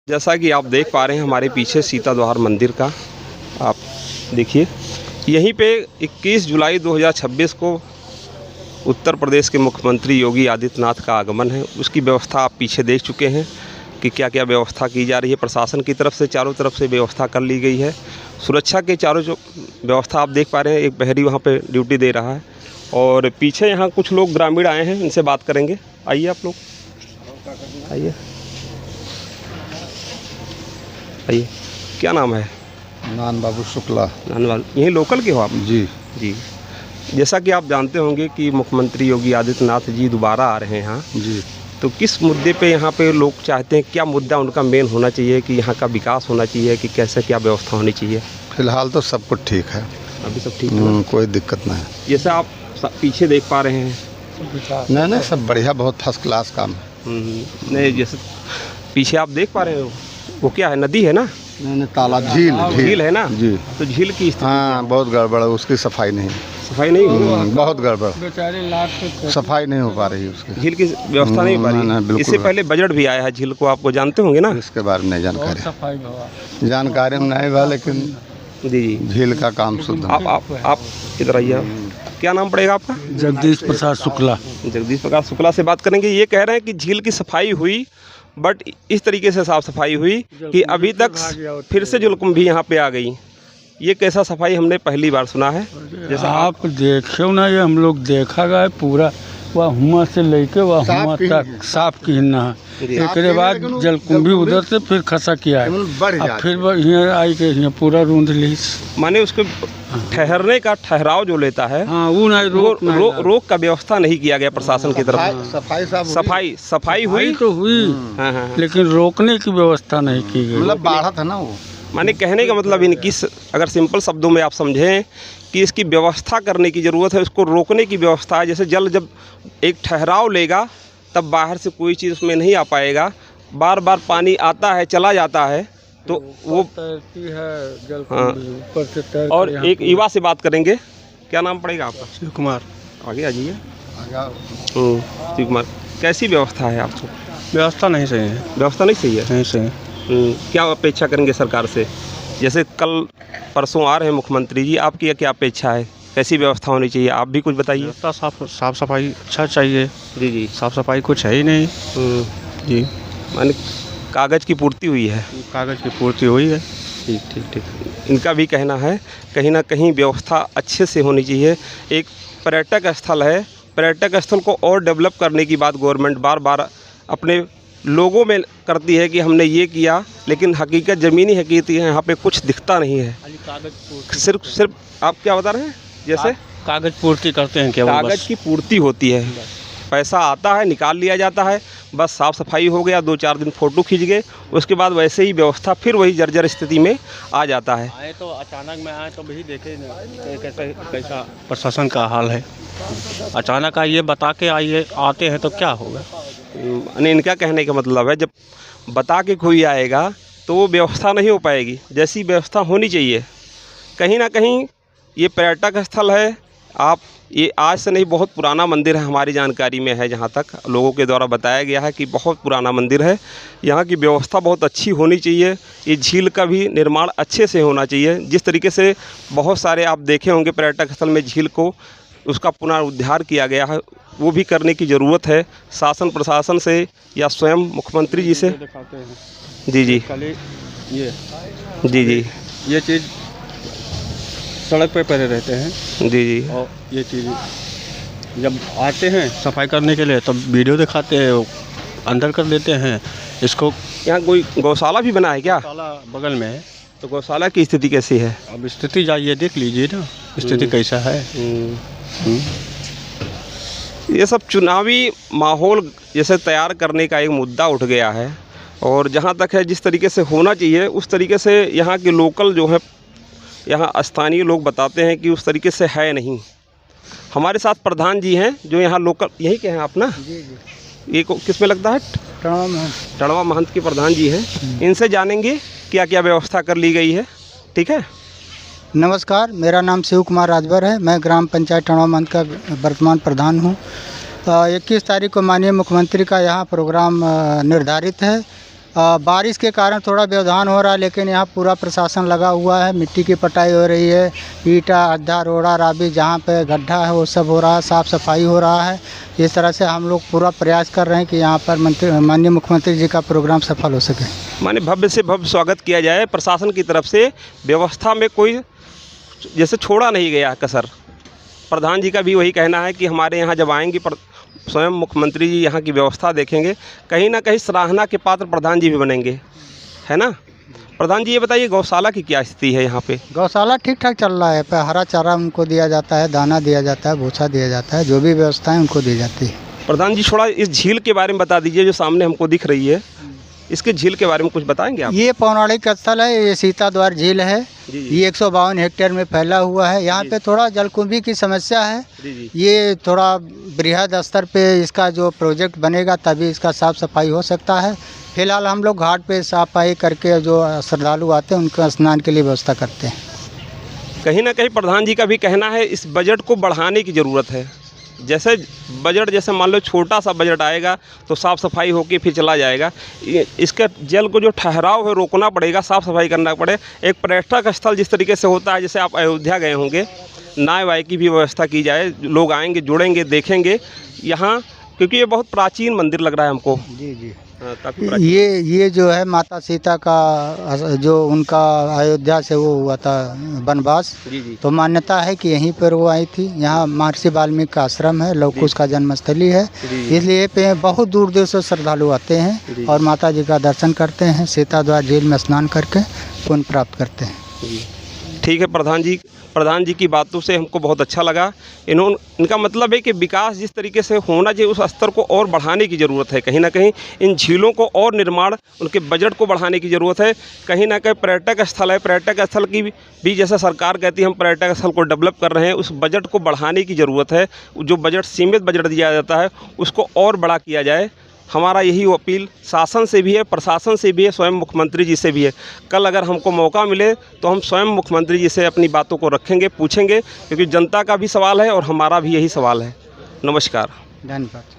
जैसा कि आप देख पा रहे हैं हमारे पीछे सीता द्वार मंदिर का आप देखिए, यहीं पे 21 जुलाई 2026 को उत्तर प्रदेश के मुख्यमंत्री योगी आदित्यनाथ का आगमन है। उसकी व्यवस्था आप पीछे देख चुके हैं कि क्या क्या व्यवस्था की जा रही है। प्रशासन की तरफ से चारों तरफ से व्यवस्था कर ली गई है। सुरक्षा के चारों जो व्यवस्था आप देख पा रहे हैं, एक प्रहरी वहाँ पे ड्यूटी दे रहा है और पीछे यहाँ कुछ लोग ग्रामीण आए हैं, इनसे बात करेंगे। आइए आप लोग, आइए आइए। क्या नाम है? नान बाबू शुक्ला। नान बाबू, यहीं लोकल के हो आप? जी जी। जैसा कि आप जानते होंगे कि मुख्यमंत्री योगी आदित्यनाथ जी दोबारा आ रहे हैं यहाँ, जी। तो किस मुद्दे पे यहाँ पे लोग चाहते हैं, क्या मुद्दा उनका मेन होना चाहिए कि यहाँ का विकास होना चाहिए कि कैसे क्या व्यवस्था होनी चाहिए? फिलहाल तो सब कुछ ठीक है, अभी सब ठीक है, कोई दिक्कत नहीं। जैसे आप पीछे देख पा रहे हैं। नहीं सब बढ़िया, बहुत फर्स्ट क्लास काम है। नहीं, जैसे पीछे आप देख पा रहे हो वो क्या है, नदी है ना? नहीं तालाब, झील है ना? जी। तो झील की स्थिति हाँ बहुत गड़बड़ है, उसकी सफाई नहीं, बहुत गड़बड़, सफाई नहीं हो पा रही है उसकी, झील की व्यवस्था नहीं हो पा रही है। इससे पहले बजट भी आया है झील को, आपको जानते होंगे ना? इसके बारे में नहीं जानकारी में नहीं हुआ, लेकिन जी झील का काम शुद्ध। आप इधर आइए। क्या नाम पड़ेगा आपका? जगदीश प्रसाद शुक्ला। जगदीश प्रसाद शुक्ला से बात करेंगे। ये कह रहे हैं कि झील की सफाई हुई, बट इस तरीके से साफ सफाई हुई कि अभी तक फिर से जुलकुम भी यहाँ पे आ गई। ये कैसा सफाई हमने पहली बार सुना है। जैसा आप देखो ना, ये हम लोग देखा गया पूरा वह हुआ से लेके वह हुआ तक साफ किना है। एक बाद जलकुंभी उधर से फिर खसा किया है, अब फिर यहाँ आई के यहाँ पूरा रूंध ली। माने उसके ठहरने का ठहराव जो लेता है, हाँ वो नहीं रोक का व्यवस्था नहीं किया गया प्रशासन की तरफ। सफाई हुई तो हुई, लेकिन रोकने की व्यवस्था नहीं की गई। मतलब बाढ़ था ना वो। माने कहने का मतलब इनकी, अगर सिंपल शब्दों में आप समझें कि इसकी व्यवस्था करने की ज़रूरत है, उसको रोकने की व्यवस्था है। जैसे जल जब एक ठहराव लेगा तब बाहर से कोई चीज़ उसमें नहीं आ पाएगा। बार बार पानी आता है चला जाता है तो वो तैरती है जल ऊपर से। और एक युवा से बात करेंगे। क्या नाम पड़ेगा आपका? शिव कुमार। आगे आ जाइए। शिव कुमार, कैसी व्यवस्था है आपको? व्यवस्था नहीं सही है। व्यवस्था नहीं सही है? नहीं सही। क्या अपेक्षा करेंगे सरकार से? जैसे कल परसों आ रहे हैं मुख्यमंत्री जी, आपकी क्या अपेक्षा है, कैसी व्यवस्था होनी चाहिए? आप भी कुछ बताइए। साफ सफाई अच्छा चाहिए। जी जी। साफ सफाई कुछ है ही नहीं। जी। माने कागज़ की पूर्ति हुई है? कागज़ की पूर्ति हुई है। ठीक ठीक ठीक। इनका भी कहना है कहीं ना कहीं व्यवस्था अच्छे से होनी चाहिए। एक पर्यटक स्थल है, पर्यटक स्थल को और डेवलप करने की बात गवर्नमेंट बार बार अपने लोगों में करती है कि हमने ये किया, लेकिन हकीकत ज़मीनी हकीकत यहाँ पे कुछ दिखता नहीं है। सिर्फ आप क्या बता रहे हैं? जैसे कागज़ पूर्ति करते हैं, क्या कागज़ की पूर्ति होती है, पैसा आता है निकाल लिया जाता है, बस साफ़ सफाई हो गया, 2-4 दिन फ़ोटो खींच गए, उसके बाद वैसे ही व्यवस्था फिर वही जर्जर स्थिति में आ जाता है। आए तो अचानक में आए तो भी देखे कैसा प्रशासन का हाल है। अचानक आइए बता के आइए, आते हैं तो क्या होगा। इनका कहने का मतलब है जब बता के कोई आएगा तो वो व्यवस्था नहीं हो पाएगी, जैसी व्यवस्था होनी चाहिए। कहीं ना कहीं ये पर्यटक स्थल है। आप ये आज से नहीं, बहुत पुराना मंदिर है, हमारी जानकारी में है, जहाँ तक लोगों के द्वारा बताया गया है कि बहुत पुराना मंदिर है। यहाँ की व्यवस्था बहुत अच्छी होनी चाहिए। ये झील का भी निर्माण अच्छे से होना चाहिए। जिस तरीके से बहुत सारे आप देखे होंगे पर्यटक स्थल में झील को उसका पुनरुद्धार किया गया है, वो भी करने की ज़रूरत है शासन प्रशासन से या स्वयं मुख्यमंत्री जी से। जी जी ये जी जी ये चीज़ सड़क पे पड़े रहते हैं। जी जी। और ये चीज़ जब आते हैं सफाई करने के लिए तब वीडियो दिखाते हैं, अंदर कर देते हैं इसको। यहाँ कोई गौशाला भी बना है क्या? गौशाला बगल में है। तो गौशाला की स्थिति कैसी है? अब स्थिति जाइए देख लीजिए ना, स्थिति कैसा है। ये सब चुनावी माहौल जैसे तैयार करने का एक मुद्दा उठ गया है, और जहाँ तक है जिस तरीके से होना चाहिए उस तरीके से यहाँ के लोकल जो है, यहाँ स्थानीय लोग बताते हैं कि उस तरीके से है नहीं। हमारे साथ प्रधान जी हैं जो यहाँ लोकल, यही के हैं आप ना? जी जी। ये किस में लगता है? टणवा महंत के प्रधान जी हैं, इनसे जानेंगे क्या क्या व्यवस्था कर ली गई है। ठीक है। नमस्कार, मेरा नाम शिव कुमार राजभर है। मैं ग्राम पंचायत टणवा महंत का वर्तमान प्रधान हूँ। 21 तारीख को माननीय मुख्यमंत्री का यहाँ प्रोग्राम निर्धारित है। बारिश के कारण थोड़ा व्यवधान हो रहा है, लेकिन यहाँ पूरा प्रशासन लगा हुआ है। मिट्टी की पटाई हो रही है, ईटा अड्ढा रोड़ा राबी जहाँ पे गड्ढा है वो सब हो रहा है, साफ़ सफाई हो रहा है। इस तरह से हम लोग पूरा प्रयास कर रहे हैं कि यहाँ पर माननीय मुख्यमंत्री जी का प्रोग्राम सफल हो सके। माने भव्य से भव्य स्वागत किया जाए प्रशासन की तरफ से। व्यवस्था में कोई जैसे छोड़ा नहीं गया कसर। प्रधान जी का भी वही कहना है कि हमारे यहाँ जब आएंगे स्वयं मुख्यमंत्री जी यहाँ की व्यवस्था देखेंगे, कहीं ना कहीं सराहना के पात्र प्रधान जी भी बनेंगे, है ना। प्रधान जी ये बताइए गौशाला की क्या स्थिति है यहाँ पे? गौशाला ठीक ठाक चल रहा है। पे हरा चारा उनको दिया जाता है, दाना दिया जाता है, भूसा दिया जाता है, जो भी व्यवस्था है उनको दी जाती है। प्रधान जी थोड़ा इस झील के बारे में बता दीजिए जो सामने हमको दिख रही है, इसके झील के बारे में कुछ बताएंगे आप? ये पौराणिक स्थल है, ये सीता द्वार झील है। ये 152 हेक्टेयर में फैला हुआ है। यहाँ पे थोड़ा जलकुंभी की समस्या है। ये थोड़ा बृहद स्तर पे इसका जो प्रोजेक्ट बनेगा तभी इसका साफ़ सफाई हो सकता है। फिलहाल हम लोग घाट पे सफाई करके जो श्रद्धालु आते हैं उनका स्नान के लिए व्यवस्था करते हैं। कहीं ना कहीं प्रधान जी का भी कहना है इस बजट को बढ़ाने की ज़रूरत है। जैसे बजट जैसे मान लो छोटा सा बजट आएगा तो साफ़ सफाई होके फिर चला जाएगा। इसके जल को जो ठहराव है रोकना पड़ेगा, साफ़ सफाई करना पड़े। एक पर्यटक स्थल जिस तरीके से होता है, जैसे आप अयोध्या गए होंगे, नाव वाय की भी व्यवस्था की जाए, लोग आएंगे जुड़ेंगे देखेंगे यहाँ, क्योंकि ये बहुत प्राचीन मंदिर लग रहा है हमको। जी जी ये जो है माता सीता का जो उनका अयोध्या से वो हुआ था वनवास, तो मान्यता है कि यहीं पर वो आई थी। यहाँ महर्षि वाल्मीकि का आश्रम है, लवकुश का जन्मस्थली है, इसलिए पे बहुत दूर दूर से श्रद्धालु आते हैं और माता जी का दर्शन करते हैं, सीता द्वार झील में स्नान करके पुण्य प्राप्त करते हैं। ठीक है प्रधान जी की बातों से हमको बहुत अच्छा लगा। इनका मतलब है कि विकास जिस तरीके से होना चाहिए उस स्तर को और बढ़ाने की ज़रूरत है। कहीं ना कहीं इन झीलों को और निर्माण, उनके बजट को बढ़ाने की ज़रूरत है। कहीं ना कहीं पर्यटक स्थल है, पर्यटक स्थल की भी जैसे सरकार कहती है हम पर्यटक स्थल को डेवलप कर रहे हैं, उस बजट को बढ़ाने की ज़रूरत है। जो बजट सीमित बजट दिया जाता है उसको और बड़ा किया जाए। हमारा यही अपील शासन से भी है, प्रशासन से भी है, स्वयं मुख्यमंत्री जी से भी है। कल अगर हमको मौका मिले तो हम स्वयं मुख्यमंत्री जी से अपनी बातों को रखेंगे, पूछेंगे, क्योंकि जनता का भी सवाल है और हमारा भी यही सवाल है। नमस्कार। धन्यवाद।